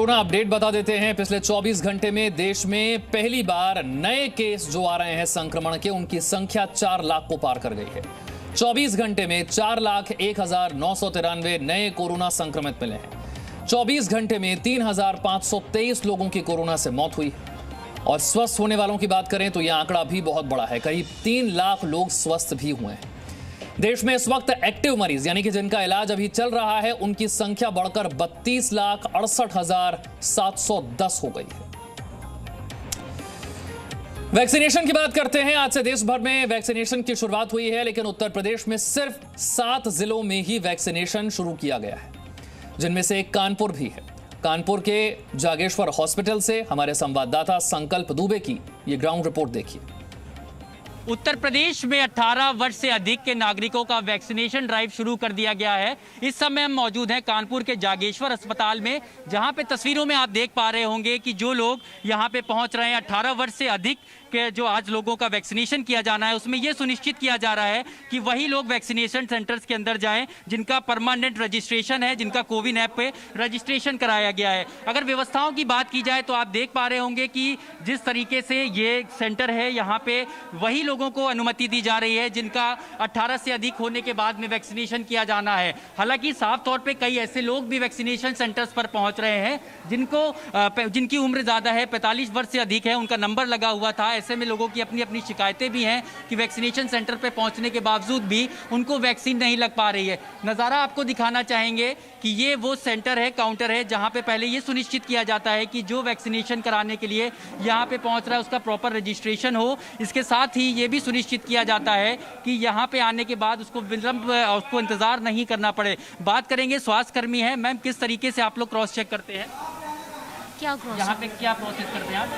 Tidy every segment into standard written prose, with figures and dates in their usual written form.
Corona update बता देते हैं। पिछले 24 घंटे में देश में पहली बार नए केस जो आ रहे हैं संक्रमण के, उनकी संख्या 4 लाख को पार कर गई है। 24 घंटे में 4,01,993 नए कोरोना संक्रमित मिले हैं। 24 घंटे में 3,523 लोगों की कोरोना से मौत हुई और स्वस्थ होने वालों की बात करें तो यह आंकड़ा भी बहुत बड़ा है। करीब 3 लाख लोग स्वस्थ भी हुए हैं। देश में इस वक्त एक्टिव मरीज यानी कि जिनका इलाज अभी चल रहा है, उनकी संख्या बढ़कर 32,68,710 हो गई है। वैक्सीनेशन की बात करते हैं। आज से देश भर में वैक्सीनेशन की शुरुआत हुई है, लेकिन उत्तर प्रदेश में सिर्फ 7 जिलों में ही वैक्सीनेशन शुरू किया गया है, जिनमें से एक कानपुर भी है। कानपुर के जागेश्वर हॉस्पिटल से हमारे संवाददाता संकल्प दुबे की ये ग्राउंड रिपोर्ट देखिए। उत्तर प्रदेश में 18 वर्ष से अधिक के नागरिकों का वैक्सीनेशन ड्राइव शुरू कर दिया गया है। इस समय हम मौजूद हैं कानपुर के जागेश्वर अस्पताल में, जहां पे तस्वीरों में आप देख पा रहे होंगे कि जो लोग यहां पे पहुंच रहे हैं, 18 वर्ष से अधिक के जो आज लोगों का वैक्सीनेशन किया जाना है, उसमें यह सुनिश्चित किया जा रहा है कि वही लोग वैक्सीनेशन सेंटर्स के अंदर जाएं जिनका परमानेंट रजिस्ट्रेशन है, जिनका कोविन ऐप पे रजिस्ट्रेशन कराया गया है। अगर व्यवस्थाओं की बात की जाए तो आप देख पा रहे होंगे कि जिस तरीके से ये सेंटर है, यहाँ पे वही लोगों को अनुमति दी जा रही है जिनका 18 से अधिक होने के बाद में वैक्सीनेशन किया जाना है। हालांकि साफ तौर पे कई ऐसे लोग भी वैक्सीनेशन सेंटर्स पर पहुंच रहे हैं जिनकी उम्र ज़्यादा है, 45 वर्ष से अधिक है, उनका नंबर लगा हुआ था। ऐसे में लोगों की अपनी अपनी शिकायतें भी हैं कि वैक्सीनेशन सेंटर पे पहुंचने के बावजूद भी उनको वैक्सीन नहीं लग पा रही है। नज़ारा आपको दिखाना चाहेंगे कि ये वो सेंटर है, काउंटर है, जहां पे पहले ये सुनिश्चित किया जाता है कि जो वैक्सीनेशन कराने के लिए यहाँ पे पहुंच रहा है उसका प्रॉपर रजिस्ट्रेशन हो। इसके साथ ही ये भी सुनिश्चित किया जाता है कि यहाँ पे आने के बाद उसको विलंब, उसको इंतजार नहीं करना पड़े। बात करेंगे स्वास्थ्य कर्मी है। मैम, किस तरीके से आप लोग क्रॉस चेक करते हैं? क्या क्रॉस? यहाँ पे क्या प्रोसेस करते हैं आप?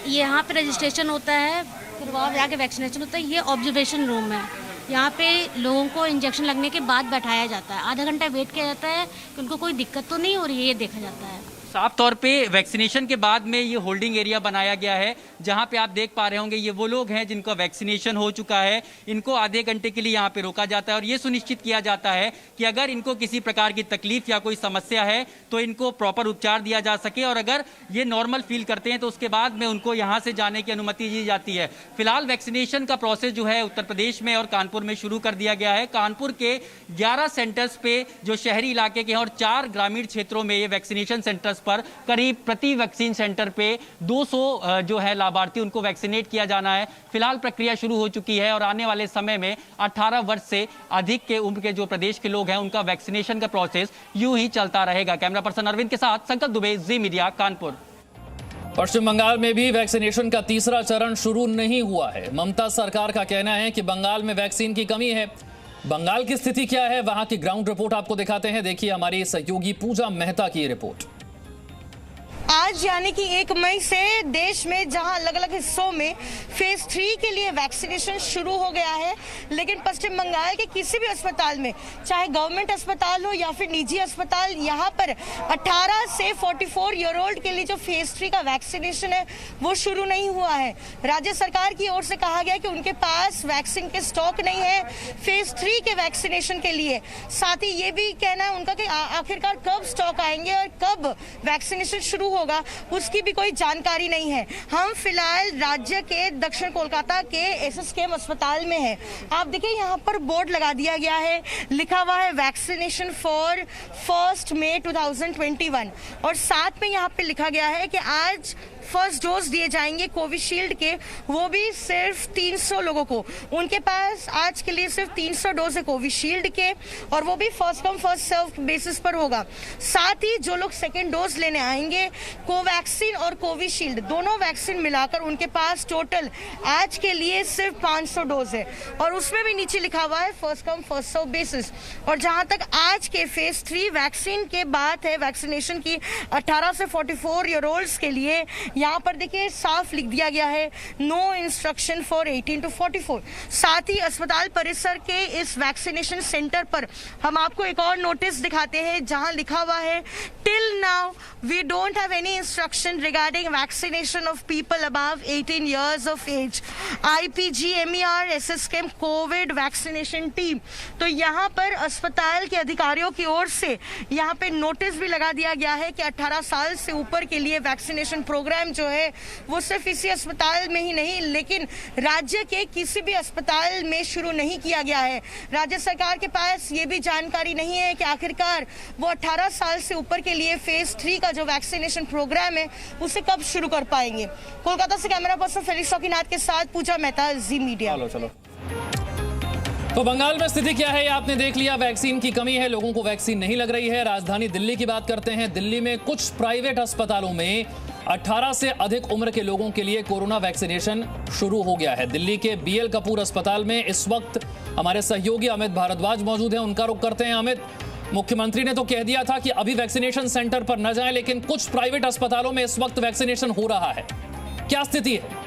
यहाँ पे रजिस्ट्रेशन होता है, फिर वहाँ जाके वैक्सीनेशन होता है। ये ऑब्जर्वेशन रूम है। यहाँ पे लोगों को इंजेक्शन लगने के बाद बैठाया जाता है, आधा घंटा वेट किया जाता है कि उनको कोई दिक्कत तो नहीं हो रही है, ये देखा जाता है। साफ तौर पे वैक्सीनेशन के बाद में ये होल्डिंग एरिया बनाया गया है, जहां पे आप देख पा रहे होंगे ये वो लोग हैं जिनका वैक्सीनेशन हो चुका है। इनको आधे घंटे के लिए यहाँ पे रोका जाता है और ये सुनिश्चित किया जाता है कि अगर इनको किसी प्रकार की तकलीफ या कोई समस्या है तो इनको प्रॉपर उपचार दिया जा सके, और अगर ये नॉर्मल फील करते हैं तो उसके बाद में उनको यहाँ से जाने की अनुमति दी जाती है। फिलहाल वैक्सीनेशन का प्रोसेस जो है उत्तर प्रदेश में और कानपुर में शुरू कर दिया गया है। कानपुर के 11 सेंटर्स पे जो शहरी इलाके के हैं और 4 ग्रामीण क्षेत्रों में ये वैक्सीनेशन सेंटर्स पर करीब प्रति वैक्सीन सेंटर पे 200 जो है लाभार्थी, उनको वैक्सीनेट किया जाना है। फिलहाल प्रक्रिया शुरू हो चुकी है और आने वाले समय में 18 वर्ष से अधिक के उम्र के जो प्रदेश के लोग हैं उनका वैक्सीनेशन का प्रोसेस यूं ही चलता रहेगा। कैमरा पर्सन अरविंद के साथ संकल्प दुबे, जी मीडिया, कानपुर। पश्चिम बंगाल में भी वैक्सीनेशन का तीसरा चरण शुरू नहीं हुआ है। ममता सरकार का कहना है कि बंगाल में वैक्सीन की कमी है। बंगाल की स्थिति क्या है, वहां की ग्राउंड रिपोर्ट आपको दिखाते हैं। देखिए हमारी सहयोगी पूजा मेहता की रिपोर्ट। आज यानी कि 1 मई से देश में जहां अलग अलग हिस्सों में फेज 3 के लिए वैक्सीनेशन शुरू हो गया है, लेकिन पश्चिम बंगाल के किसी भी अस्पताल में, चाहे गवर्नमेंट अस्पताल हो या फिर निजी अस्पताल, यहां पर 18 से 44 ईयर ओल्ड के लिए जो फेज 3 का वैक्सीनेशन है वो शुरू नहीं हुआ है। राज्य सरकार की ओर से कहा गया कि उनके पास वैक्सीन के स्टॉक नहीं है फेज 3 के वैक्सीनेशन के लिए। साथ ही ये भी कहना है उनका कि आखिरकार कब स्टॉक आएंगे और कब वैक्सीनेशन शुरू होगा, उसकी भी कोई जानकारी नहीं है। हम फिलहाल राज्य के दक्षिण कोलकाता के एसएसकेएम अस्पताल में हैं। आप देखिए यहाँ पर बोर्ड लगा दिया गया है, लिखा हुआ है वैक्सीनेशन फॉर 1 मई 2021, और साथ में यहाँ पे लिखा गया है कि आज फर्स्ट डोज दिए जाएंगे कोविशील्ड के, वो भी सिर्फ 300 लोगों को। उनके पास आज के लिए सिर्फ 300 डोज है कोविशील्ड के, और वो भी first come first serve basis पर होगा। साथ ही जो लोग सेकेंड डोज लेने आएंगे, कोवैक्सीन और कोविशील्ड दोनों वैक्सीन मिलाकर उनके पास टोटल आज के लिए सिर्फ 500 डोज है, और उसमें भी नीचे लिखा हुआ है first come first serve basis. और जहां तक आज के फेज 3 वैक्सीन के बात है, वैक्सीनेशन की 18 से 44 ईयर ओल्ड्स के लिए, यहाँ पर देखिए साफ लिख दिया गया है नो इंस्ट्रक्शन फॉर 18 to 44। साथ ही अस्पताल परिसर के इस वैक्सीनेशन सेंटर पर हम आपको एक और नोटिस दिखाते हैं जहां लिखा हुआ है till now we don't have any instruction regarding vaccination of people above 18 years of age। IPGMER SSKM Covid vaccination team. तो यहाँ पर अस्पताल के अधिकारियों की ओर से यहाँ पे नोटिस भी लगा दिया गया है कि 18 साल से ऊपर के लिए वैक्सीनेशन प्रोग्राम जो है वो सिर्फ इसी अस्पताल में ही नहीं लेकिन राज्य के किसी भी अस्पताल में शुरू नहीं किया गया है। राज्य सरकार के पास ये भी जानकारी नहीं है कि आखिरकार वो 18 साल से ऊपर के लिए फेज 3 का जो वैक्सीनेशन प्रोग्राम है उसे कब शुरू कर पाएंगे। कोलकाता से कैमरा पर्सन फेलिक्स शौकीनाथ के साथ पूजा मेहता, जी मीडिया। चलो तो बंगाल में स्थिति क्या है ये आपने देख लिया। वैक्सीन की कमी है, लोगों को वैक्सीन नहीं लग रही है। राजधानी दिल्ली की बात करते हैं। दिल्ली में कुछ प्राइवेट अस्पतालों में 18 से अधिक उम्र के लोगों के लिए कोरोना वैक्सीनेशन शुरू हो गया है। दिल्ली के BL कपूर अस्पताल में इस वक्त हमारे सहयोगी अमित भारद्वाज मौजूद हैं, उनका रुख करते हैं। अमित, मुख्यमंत्री ने तो कह दिया था कि अभी वैक्सीनेशन सेंटर पर न जाएं, लेकिन कुछ प्राइवेट अस्पतालों में इस वक्त वैक्सीनेशन हो रहा है, क्या स्थिति है?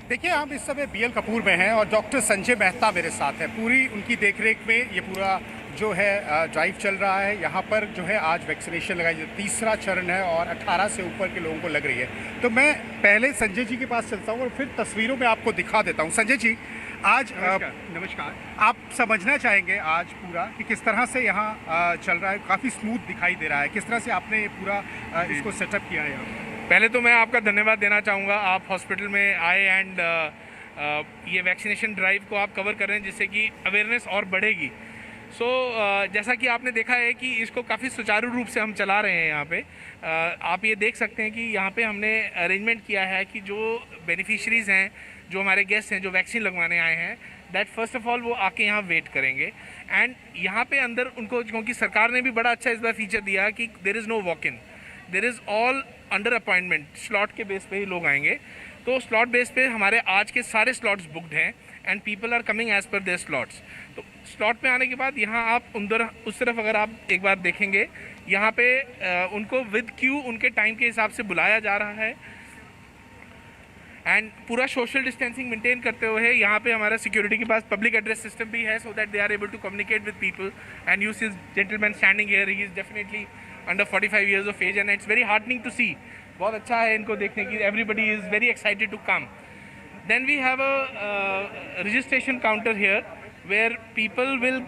देखिए, हम इस समय BL कपूर में हैं और डॉक्टर संजय मेहता मेरे साथ है। पूरी उनकी देखरेख में ये पूरा जो है ड्राइव चल रहा है। यहाँ पर जो है आज वैक्सीनेशन लगाई, जो तीसरा चरण है और 18 से ऊपर के लोगों को लग रही है। तो मैं पहले संजय जी के पास चलता हूँ और फिर तस्वीरों में आपको दिखा देता हूँ। संजय जी, आज नमस्कार, आप समझना चाहेंगे आज पूरा कि किस तरह से यहाँ चल रहा है? काफ़ी स्मूथ दिखाई दे रहा है। किस तरह से आपने पूरा इसको सेटअप किया है? पहले तो मैं आपका धन्यवाद देना चाहूँगा, आप हॉस्पिटल में आए एंड ये वैक्सीनेशन ड्राइव को आप कवर कर रहे हैं जिससे कि अवेयरनेस और बढ़ेगी। जैसा कि आपने देखा है कि इसको काफ़ी सुचारू रूप से हम चला रहे हैं यहाँ पे। आप ये देख सकते हैं कि यहाँ पे हमने अरेंजमेंट किया है कि जो बेनिफिशरीज़ हैं, जो हमारे गेस्ट हैं जो वैक्सीन लगवाने आए हैं, दैट फर्स्ट ऑफ ऑल वो आके यहाँ वेट करेंगे। एंड यहाँ पे अंदर उनको, क्योंकि सरकार ने भी बड़ा अच्छा इस बार फीचर दिया कि there is no walk in, there is all under appointment, slot के बेस पे ही लोग आएंगे। तो स्लॉट बेस पे हमारे आज के सारे स्लॉट्स बुकड हैं and people are coming as per their slots. तो स्लॉट पे आने के बाद यहाँ आप उधर उस तरफ अगर आप एक बार देखेंगे, यहाँ पे उनको विद क्यू उनके टाइम के हिसाब से बुलाया जा रहा है एंड पूरा सोशल डिस्टेंसिंग मेंटेन करते हुए यहाँ पे हमारा सिक्योरिटी के पास पब्लिक एड्रेस सिस्टम भी है, so that they are able to communicate with people. And you see gentleman standing here, he is definitely under 45 years of age and it's very heartening to see। बहुत अच्छा है इनको देखने की। Everybody is very excited to come। Then we have a registration counter here where people will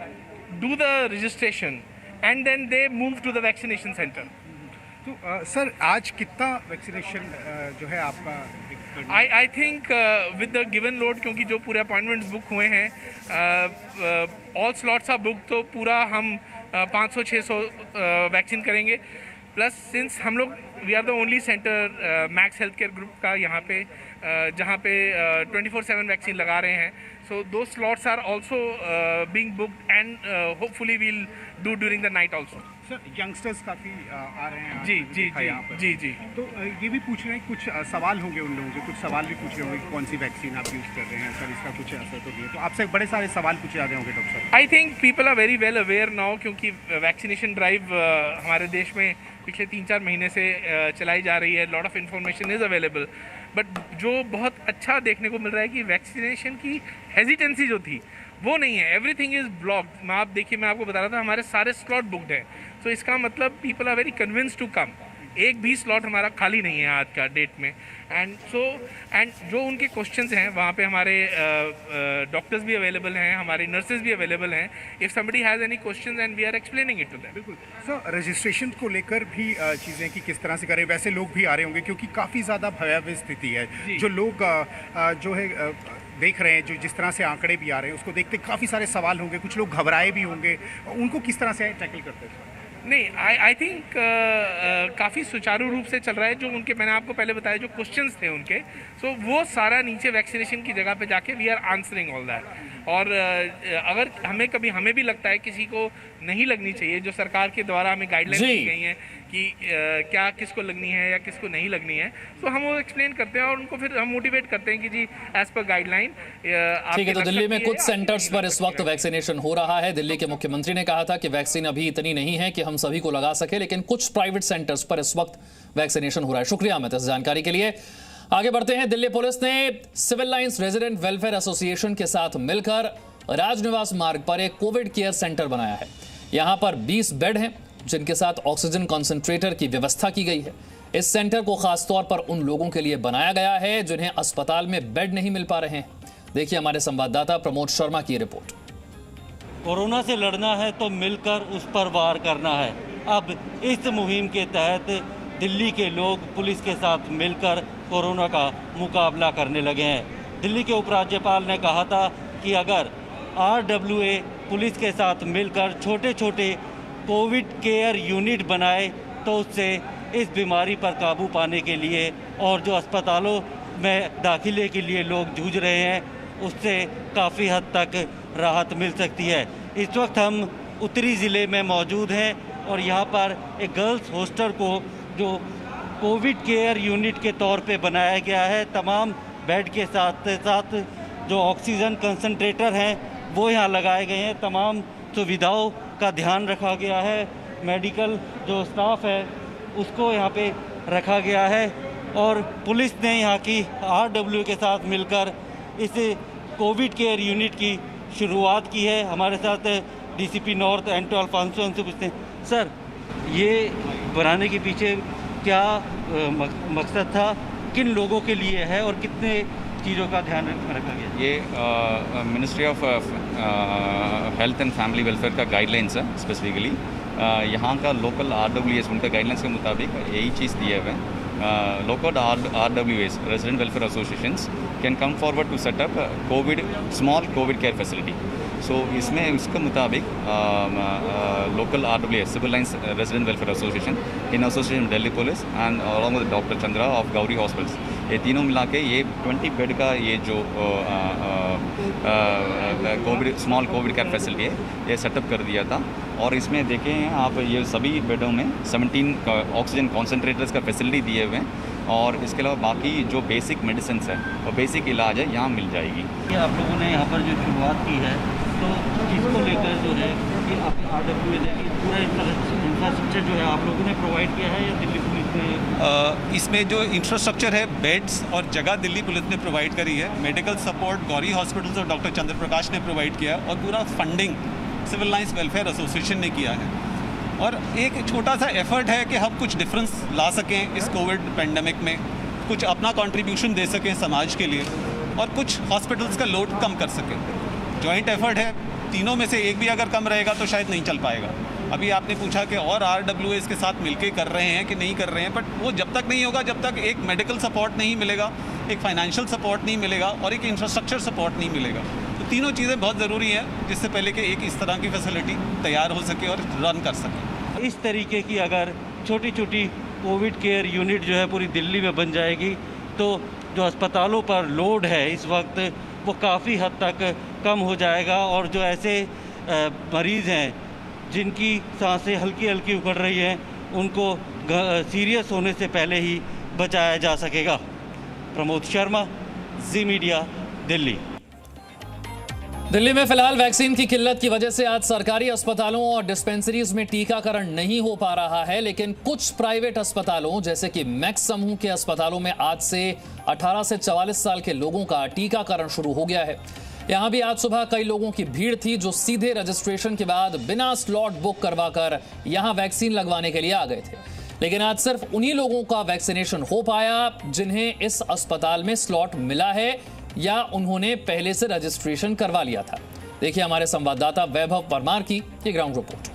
do the registration and then they move to the vaccination center। तो sir, आज कितना vaccination जो है आपका? I think with the given load, क्योंकि जो पूरे appointments book हुए हैं, ऑल स्लॉट्स आर बुक, तो पूरा हम 500-600 वैक्सीन करेंगे। प्लस सिंस हम लोग we are the only centre Max Health Care group का यहाँ पे जहाँ पे 24/7 वैक्सीन लगा रहे हैं। सो दो slots are also being booked and hopefully we'll do during the night also. Sir, youngsters काफ़ी आ रहे हैं जी जी जी जी। तो ये भी पूछ रहे हैं, कुछ सवाल होंगे उन लोगों से, कुछ सवाल भी पूछ रहे होंगे कि कौन सी वैक्सीन आप यूज़ कर रहे हैं सर, इसका कुछ असर तो नहीं है? तो आपसे बड़े सारे सवाल पूछे जा रहे होंगे डॉक्टर साहब। I think people are very well aware now, क्योंकि वैक्सीनेशन ड्राइव हमारे देश में पिछले 3-4 महीने से चलाई जा रही है। Lot of information is available, but जो बहुत अच्छा देखने को मिल रहा है कि वैक्सीनेशन की हेजिटेंसी जो थी वो नहीं है। Everything is blocked. आप देखिए, मैं आपको बता रहा था हमारे सारे स्लॉट बुकड हैं। तो इसका मतलब people are very convinced to come. एक भी स्लॉट हमारा खाली नहीं है आज का डेट में। एंड जो उनके क्वेश्चंस हैं वहाँ पे हमारे डॉक्टर्स भी अवेलेबल हैं, हमारे नर्सेज भी अवेलेबल हैं। If somebody has any questions and we are explaining it to them. बिल्कुल सर, रजिस्ट्रेशन को लेकर भी चीज़ें कि किस तरह से करें? वैसे लोग भी आ रहे होंगे क्योंकि काफ़ी ज़्यादा भयावह स्थिति है। जो लोग जो है देख रहे हैं, जो जिस तरह से आंकड़े भी आ रहे हैं, उसको देखते काफ़ी सारे सवाल होंगे, कुछ लोग घबराए भी होंगे, उनको किस तरह से टैकल करते हैं? नहीं, आई थिंक काफ़ी सुचारू रूप से चल रहा है। जो उनके, मैंने आपको पहले बताया, जो क्वेश्चंस थे उनके, सो वो सारा नीचे वैक्सीनेशन की जगह पे जाके we are answering all that. और अगर हमें भी लगता है किसी को नहीं लगनी चाहिए, जो सरकार के द्वारा हमें गाइडलाइन दी गई हैं कि क्या किसको लगनी है या किसको नहीं लगनी है, तो हम वो एक्सप्लेन करते हैं और उनको फिर हम मोटिवेट करते हैं कि जी एज पर गाइडलाइन। ठीक है, तो दिल्ली में कुछ सेंटर्स पर इस वक्त वैक्सीनेशन हो रहा है। दिल्ली के मुख्यमंत्री ने कहा था कि वैक्सीन अभी इतनी नहीं है कि हम हम सभी को लगा सके, लेकिन कुछ प्राइवेट सेंटर्स पर इस वक्त वैक्सीनेशन हो रहा है। शुक्रिया अमित इस जानकारी के लिए। आगे बढ़ते हैं। दिल्ली पुलिस ने Civil Lines resident welfare association के साथ मिलकर राजनिवास मार्ग पर एक कोविड केयर सेंटर बनाया है। यहां पर 20 बेड हैं जिनके साथ ऑक्सीजन कॉन्सेंट्रेटर की व्यवस्था की गई है। इस सेंटर को खासतौर पर उन लोगों के लिए बनाया गया है जिन्हें अस्पताल में बेड नहीं मिल पा रहे हैं। देखिए हमारे संवाददाता प्रमोद शर्मा की रिपोर्ट। कोरोना से लड़ना है तो मिलकर उस पर वार करना है। अब इस मुहिम के तहत दिल्ली के लोग पुलिस के साथ मिलकर कोरोना का मुकाबला करने लगे हैं। दिल्ली के उपराज्यपाल ने कहा था कि अगर RWA पुलिस के साथ मिलकर छोटे छोटे कोविड केयर यूनिट बनाए तो उससे इस बीमारी पर काबू पाने के लिए और जो अस्पतालों में दाखिले के लिए लोग जूझ रहे हैं उससे काफ़ी हद तक राहत मिल सकती है। इस वक्त हम उत्तरी ज़िले में मौजूद हैं और यहाँ पर एक गर्ल्स हॉस्टल को जो कोविड केयर यूनिट के तौर पे बनाया गया है। तमाम बेड के साथ साथ जो ऑक्सीजन कंसंट्रेटर हैं वो यहाँ लगाए गए हैं। तमाम सुविधाओं का ध्यान रखा गया है। मेडिकल जो स्टाफ है उसको यहाँ पे रखा गया है और पुलिस ने यहाँ की RWA के साथ मिलकर इस कोविड केयर यूनिट की शुरुआत की है। हमारे साथ DCP नॉर्थ एंटो अल्फांसो उनसे पूछते हैं, सर ये बनाने के पीछे क्या मकसद था, किन लोगों के लिए है और कितने चीज़ों का ध्यान रखा गया? ये ministry of health and family welfare का गाइडलाइंस है। स्पेसिफिकली यहाँ का लोकल RWAs उनका गाइडलाइंस के मुताबिक यही चीज़ दिए हुए हैं। Local RWAs resident welfare associations can come forward to set up small covid care facility. So इसमें उसके मुताबिक local RWA Civil Lines resident welfare association in association Delhi police and along with doctor Chandra of Gauri hospitals, ये तीनों मिला के ये 20 bed का ये जो Covid small covid care facility है ये सेटअप कर दिया था। और इसमें देखें आप ये सभी बेडों में 17 ऑक्सीजन कॉन्सेंट्रेटर्स का फैसिलिटी दिए हुए हैं और इसके अलावा बाकी जो बेसिक मेडिसिन है और बेसिक इलाज है यहाँ मिल जाएगी। ये आप लोगों ने यहाँ पर जो शुरुआत की है तो इसको लेकर जो है कि आप RWA ने पूरा इंफ्रास्ट्रक्चर जो है आप लोगों ने प्रोवाइड किया है या दिल्ली पुलिस ने? इसमें जो इंफ्रास्ट्रक्चर है बेड्स और जगह दिल्ली पुलिस ने प्रोवाइड करी है। मेडिकल सपोर्ट गौरी हॉस्पिटल्स और डॉक्टर चंद्र प्रकाश ने प्रोवाइड किया और पूरा funding civil lines welfare association ने किया है। और एक छोटा सा एफर्ट है कि हम कुछ डिफरेंस ला सकें इस कोविड पेंडेमिक में, कुछ अपना कंट्रीब्यूशन दे सकें समाज के लिए और कुछ हॉस्पिटल्स का लोड कम कर सकें। जॉइंट एफर्ट है, तीनों में से एक भी अगर कम रहेगा तो शायद नहीं चल पाएगा। अभी आपने पूछा कि और RWAs के साथ मिलके कर रहे हैं कि नहीं कर रहे हैं, बट वो जब तक नहीं होगा जब तक एक मेडिकल सपोर्ट नहीं मिलेगा, एक फाइनेंशियल सपोर्ट नहीं मिलेगा और एक इंफ्रास्ट्रक्चर सपोर्ट नहीं मिलेगा। तो तीनों चीज़ें बहुत ज़रूरी हैं जिससे पहले कि एक इस तरह की फैसिलिटी तैयार हो सके और रन कर सके। इस तरीके की अगर छोटी छोटी कोविड केयर यूनिट जो है पूरी दिल्ली में बन जाएगी तो जो अस्पतालों पर लोड है इस वक्त वो काफ़ी हद तक कम हो जाएगा और जो ऐसे मरीज़ हैं जिनकी सांसें हल्की हल्की उखड़ रही हैं उनको सीरियस होने से पहले ही बचाया जा सकेगा। प्रमोद शर्मा, जी मीडिया, दिल्ली। दिल्ली में फिलहाल वैक्सीन की किल्लत की वजह से आज सरकारी अस्पतालों और डिस्पेंसरीज में टीकाकरण नहीं हो पा रहा है, लेकिन कुछ प्राइवेट अस्पतालों जैसे कि मैक्स समूह के अस्पतालों में आज से 18 से 44 साल के लोगों का टीकाकरण शुरू हो गया है। यहां भी आज सुबह कई लोगों की भीड़ थी जो सीधे रजिस्ट्रेशन के बाद बिना स्लॉट बुक करवाकर यहां वैक्सीन लगवाने के लिए आ गए थे। लेकिन आज सिर्फ उन्हीं लोगों का वैक्सीनेशन हो पाया जिन्हें इस अस्पताल में स्लॉट मिला है या उन्होंने पहले से रजिस्ट्रेशन करवा लिया था। देखिए हमारे संवाददाता वैभव परमार की ये ग्राउंड रिपोर्ट।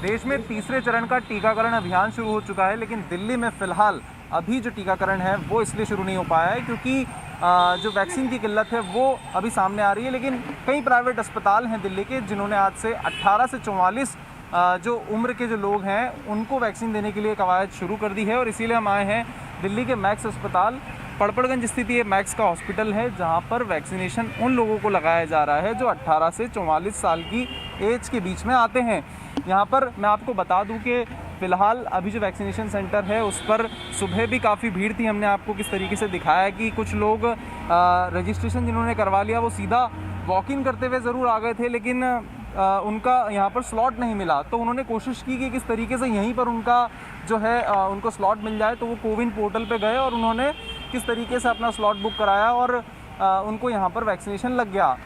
देश में तीसरे चरण का टीकाकरण अभियान शुरू हो चुका है, लेकिन दिल्ली में फिलहाल अभी जो टीकाकरण है वो इसलिए शुरू नहीं हो पाया है क्योंकि जो वैक्सीन की किल्लत है वो अभी सामने आ रही है। लेकिन कई प्राइवेट अस्पताल हैं दिल्ली के जिन्होंने आज से 18 से 44 जो उम्र के जो लोग हैं उनको वैक्सीन देने के लिए कवायद शुरू कर दी है और इसीलिए हम आए हैं दिल्ली के मैक्स अस्पताल। पड़पड़गंज स्थित ये मैक्स का हॉस्पिटल है जहां पर वैक्सीनेशन उन लोगों को लगाया जा रहा है जो 18 से 44 साल की एज के बीच में आते हैं। यहां पर मैं आपको बता दूं कि फ़िलहाल अभी जो वैक्सीनेशन सेंटर है उस पर सुबह भी काफ़ी भीड़ थी। हमने आपको किस तरीके से दिखाया कि कुछ लोग रजिस्ट्रेशन जिन्होंने करवा लिया वो सीधा वॉक इन करते हुए ज़रूर आ गए थे, लेकिन उनका यहाँ पर स्लॉट नहीं मिला, तो उन्होंने कोशिश की कि किस तरीके से यहीं पर उनका जो है उनको स्लॉट मिल जाए। तो वो कोविन पोर्टल पे गए और उन्होंने किस तरीके से अपना स्लॉट बुक कराया और उनको यहाँ पर वैक्सीनेशन लग गया।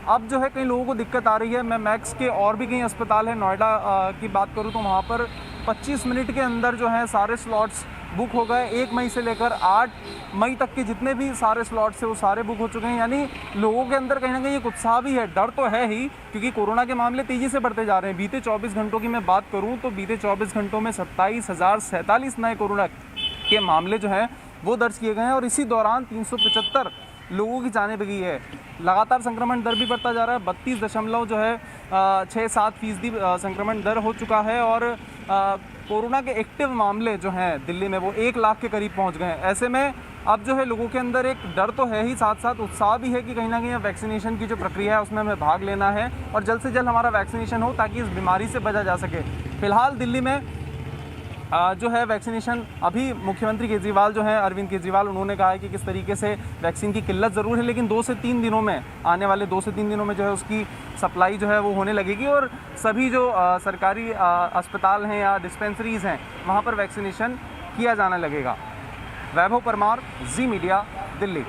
अब जो है कई लोगों को दिक्कत आ रही है। मैं मैक्स के और भी कई अस्पताल हैं, नोएडा की बात करूँ तो वहाँ पर 25 मिनट के अंदर जो है सारे स्लॉट्स बुक हो गए। 1 मई से लेकर 8 मई तक के जितने भी सारे स्लॉट्स हैं वो सारे बुक हो चुके हैं। यानी लोगों के अंदर कहीं ना कहीं एक उत्साह भी है, डर तो है ही, क्योंकि कोरोना के मामले तेज़ी से बढ़ते जा रहे हैं। बीते 24 घंटों की मैं बात करूं तो बीते 24 घंटों में 27,047 नए कोरोना के मामले जो हैं वो दर्ज किए गए हैं और इसी दौरान 375 लोगों की जानें भी गई है। लगातार संक्रमण दर भी बढ़ता जा रहा है। 32.67% संक्रमण दर हो चुका है और कोरोना के एक्टिव मामले जो हैं दिल्ली में वो 1 लाख के करीब पहुंच गए हैं। ऐसे में अब जो है लोगों के अंदर एक डर तो है ही, साथ साथ उत्साह भी है कि कहीं ना कहीं वैक्सीनेशन की जो प्रक्रिया है उसमें हमें भाग लेना है और जल्द से जल्द हमारा वैक्सीनेशन हो ताकि इस बीमारी से बचा जा सके। फिलहाल दिल्ली में जो है वैक्सीनेशन अभी मुख्यमंत्री केजरीवाल जो हैं अरविंद केजरीवाल, उन्होंने कहा है कि किस तरीके से वैक्सीन की किल्लत ज़रूर है, लेकिन 2 से 3 दिनों में, आने वाले 2 से 3 दिनों में जो है उसकी सप्लाई जो है वो होने लगेगी और सभी जो सरकारी अस्पताल हैं या डिस्पेंसरीज़ हैं वहाँ पर वैक्सीनेशन किया जाने लगेगा। वैभव परमार, जी मीडिया, दिल्ली।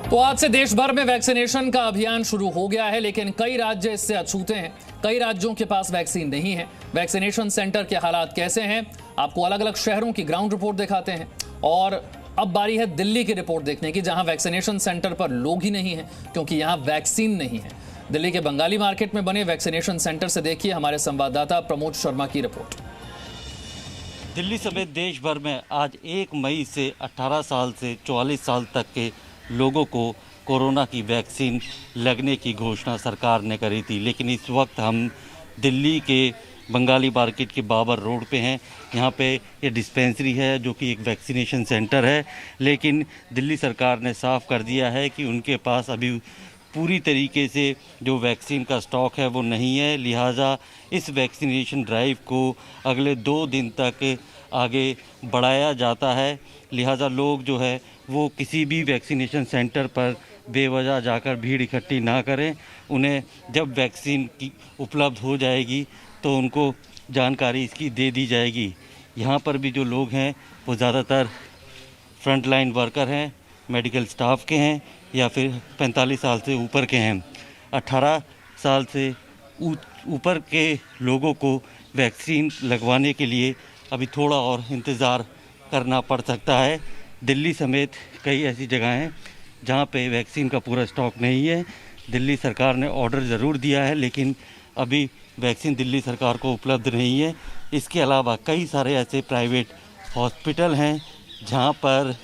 तो आज से देश भर में वैक्सीनेशन का अभियान शुरू हो गया है, लेकिन कई राज्य इससे अछूते हैं। कई राज्यों के पास वैक्सीन नहीं है। वैक्सीनेशन सेंटर के हालात कैसे हैं, आपको अलग अलग शहरों की ग्राउंड रिपोर्ट दिखाते हैं। और अब बारी है दिल्ली की रिपोर्ट देखने की, जहां वैक्सीनेशन सेंटर पर लोग ही नहीं है क्योंकि यहां वैक्सीन नहीं है। दिल्ली के बंगाली मार्केट में बने वैक्सीनेशन सेंटर से देखिए हमारे संवाददाता प्रमोद शर्मा की रिपोर्ट। दिल्ली समेत देश भर में आज 1 मई से 18 साल से 44 साल तक के लोगों को कोरोना की वैक्सीन लगने की घोषणा सरकार ने करी थी, लेकिन इस वक्त हम दिल्ली के बंगाली मार्केट के बाबर रोड पे हैं। यहाँ पे ये डिस्पेंसरी है जो कि एक वैक्सीनेशन सेंटर है, लेकिन दिल्ली सरकार ने साफ कर दिया है कि उनके पास अभी पूरी तरीके से जो वैक्सीन का स्टॉक है वो नहीं है। लिहाजा इस वैक्सीनेशन ड्राइव को अगले 2 दिन तक आगे बढ़ाया जाता है। लिहाजा लोग जो है वो किसी भी वैक्सीनेशन सेंटर पर बेवजह जाकर भीड़ इकट्ठी ना करें। उन्हें जब वैक्सीन की उपलब्ध हो जाएगी तो उनको जानकारी इसकी दे दी जाएगी। यहाँ पर भी जो लोग हैं वो ज़्यादातर फ्रंट लाइन वर्कर हैं, मेडिकल स्टाफ के हैं या फिर 45 साल से ऊपर के हैं। 18 साल से ऊपर के लोगों को वैक्सीन लगवाने के लिए अभी थोड़ा और इंतज़ार करना पड़ सकता है। दिल्ली समेत कई ऐसी जगह हैं जहाँ पे वैक्सीन का पूरा स्टॉक नहीं है। दिल्ली सरकार ने ऑर्डर ज़रूर दिया है, लेकिन अभी वैक्सीन दिल्ली सरकार को उपलब्ध नहीं है। इसके अलावा कई सारे ऐसे प्राइवेट हॉस्पिटल हैं जहाँ पर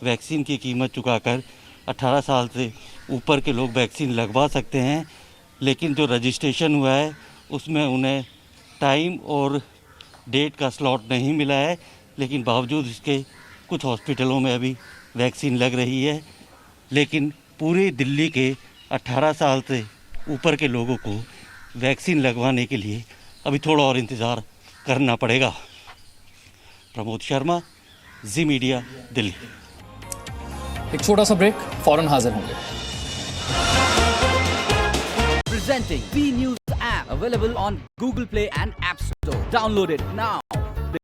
वैक्सीन की कीमत चुकाकर 18 साल से ऊपर के लोग वैक्सीन लगवा सकते हैं, लेकिन जो रजिस्ट्रेशन हुआ है उसमें उन्हें टाइम और डेट का स्लॉट नहीं मिला है। लेकिन बावजूद इसके कुछ हॉस्पिटलों में अभी वैक्सीन लग रही है, लेकिन पूरे दिल्ली के 18 साल से ऊपर के लोगों को वैक्सीन लगवाने के लिए अभी थोड़ा और इंतज़ार करना पड़ेगा। प्रमोद शर्मा, जी मीडिया, दिल्ली। एक छोटा सा ब्रेक, फौरन हाजिर होंगे। Presenting B News app available on Google Play and App Store. Download it now.